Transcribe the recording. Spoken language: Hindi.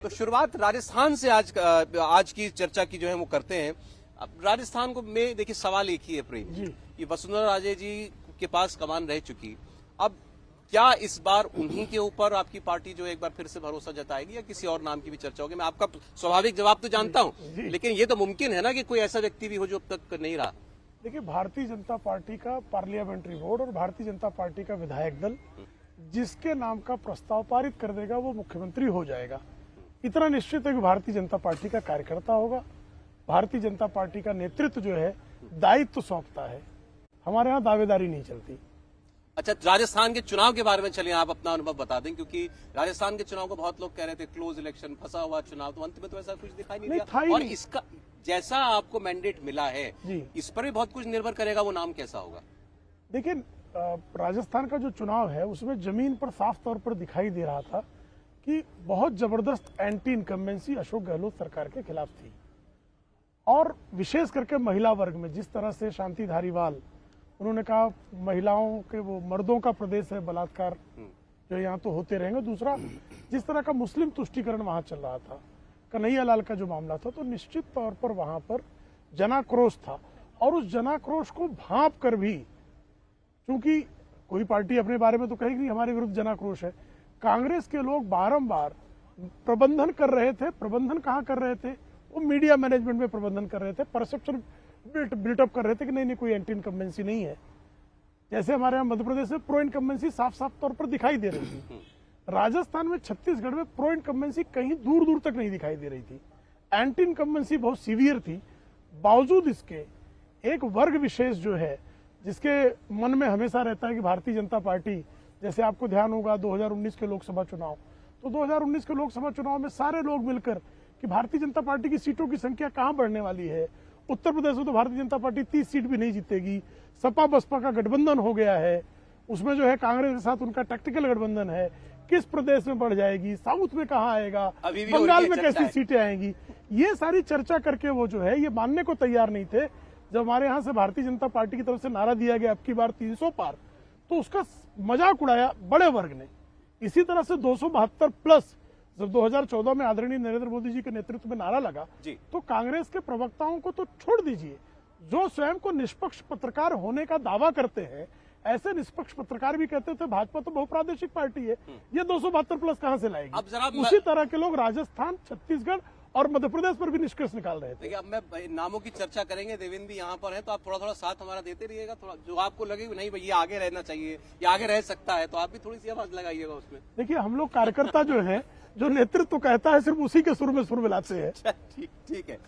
तो शुरुआत राजस्थान से आज की चर्चा की जो है वो करते हैं। अब राजस्थान को में देखिए सवाल एक ही है प्रेम जी कि वसुंधरा राजे जी के पास कमान रह चुकी। अब क्या इस बार उन्हीं के ऊपर आपकी पार्टी जो एक बार फिर से भरोसा जताएगी या किसी और नाम की भी चर्चा होगी? मैं आपका स्वाभाविक जवाब तो जानता हूं, लेकिन ये तो मुमकिन है ना कि कोई ऐसा व्यक्ति भी हो जो अब तक नहीं रहा। देखिए, भारतीय जनता पार्टी का पार्लियामेंट्री बोर्ड और भारतीय जनता पार्टी का विधायक दल जिसके नाम का प्रस्ताव पारित कर देगा वो मुख्यमंत्री हो जाएगा। इतना निश्चित है कि भारतीय जनता पार्टी का कार्यकर्ता होगा। भारतीय जनता पार्टी का नेतृत्व जो है दायित्व सौंपता है। हमारे यहाँ दावेदारी नहीं चलती। अच्छा, राजस्थान के चुनाव के बारे में चलिए आप अपना अनुभव बता दें, क्योंकि राजस्थान के चुनाव को बहुत लोग कह रहे थे क्लोज इलेक्शन, फंसा हुआ चुनाव, तो अंत में तो ऐसा कुछ दिखाई नहीं दिया। और इसका जैसा आपको मैंडेट मिला है इस पर भी बहुत कुछ निर्भर करेगा, वो नाम कैसा होगा। देखिए, राजस्थान का जो चुनाव है उसमें जमीन पर साफ तौर पर दिखाई दे रहा था कि बहुत जबरदस्त एंटी इनकम्बेंसी अशोक गहलोत सरकार के खिलाफ थी। और विशेष करके महिला वर्ग में जिस तरह से शांति धारीवाल, उन्होंने कहा महिलाओं के वो मर्दों का प्रदेश है, बलात्कार जो यहाँ तो होते रहेंगे। दूसरा, जिस तरह का मुस्लिम तुष्टीकरण वहां चल रहा था, कन्हैया लाल का जो मामला था, तो निश्चित तौर पर वहां पर जनाक्रोश था। और उस जनाक्रोश को भांप कर भी, क्योंकि कोई पार्टी अपने बारे में तो कहेगी नहीं हमारे विरुद्ध जनाक्रोश है, कांग्रेस के लोग बारंबार प्रबंधन कर रहे थे। प्रबंधन कहाँ कर रहे थे? वो मीडिया मैनेजमेंट में प्रबंधन कर रहे थे, परसेप्शन बिल्टअप कर रहे थे कि नहीं कोई एंटी इनकम्बेंसी नहीं है। जैसे हमारे यहाँ मध्य प्रदेश में प्रो इनकम्बेंसी साफ साफ तौर पर दिखाई दे रही थी। राजस्थान में, छत्तीसगढ़ में प्रो इनकम्बेंसी कहीं दूर दूर तक नहीं दिखाई दे रही थी। एंटी इनकम्बेंसी बहुत सीवियर थी। बावजूद इसके एक वर्ग विशेष जो है जिसके मन में हमेशा रहता है कि भारतीय जनता पार्टी, जैसे आपको ध्यान होगा 2019 के लोकसभा चुनाव, तो 2019 के लोकसभा चुनाव में सारे लोग मिलकर कि भारतीय जनता पार्टी की सीटों की संख्या कहां बढ़ने वाली है। उत्तर प्रदेश में तो भारतीय जनता पार्टी 30 सीट भी नहीं जीतेगी। सपा बसपा का गठबंधन हो गया है, उसमें जो है कांग्रेस के साथ उनका टैक्टिकल गठबंधन है। किस प्रदेश में बढ़ जाएगी, साउथ में कहां आएगा, बंगाल में कैसी सीटें आएंगी, ये सारी चर्चा करके वो जो है ये मानने को तैयार नहीं थे। जब हमारे यहाँ से भारतीय जनता पार्टी की तरफ से नारा दिया गया अब की बार 300 पार, तो उसका मजाक उड़ाया बड़े वर्ग ने। इसी तरह से 272 प्लस जब 2014 में आदरणीय नरेंद्र मोदी जी के नेतृत्व में नारा लगा, तो कांग्रेस के प्रवक्ताओं को तो छोड़ दीजिए, जो स्वयं को निष्पक्ष पत्रकार होने का दावा करते हैं, ऐसे निष्पक्ष पत्रकार भी कहते थे भाजपा तो बहुप्रादेशिक पार्टी है, ये 272 प्लस कहां से लाएगी। उसी तरह के लोग राजस्थान, छत्तीसगढ़ और मध्य प्रदेश पर भी निष्कर्ष निकाल रहे थे। देखिए, अब मैं नामों की चर्चा करेंगे, देवेंद्र भी यहाँ पर है, तो आप थोड़ा थोड़ा साथ हमारा देते रहिएगा। थोड़ा जो आपको लगे नहीं भाई ये आगे रहना चाहिए या आगे रह सकता है, तो आप भी थोड़ी सी आवाज लगाइएगा उसमें। देखिए, हम लोग कार्यकर्ता जो है, जो नेतृत्व कहता है, सिर्फ उसी के सुर में सुर मिलाते हैं। ठीक है।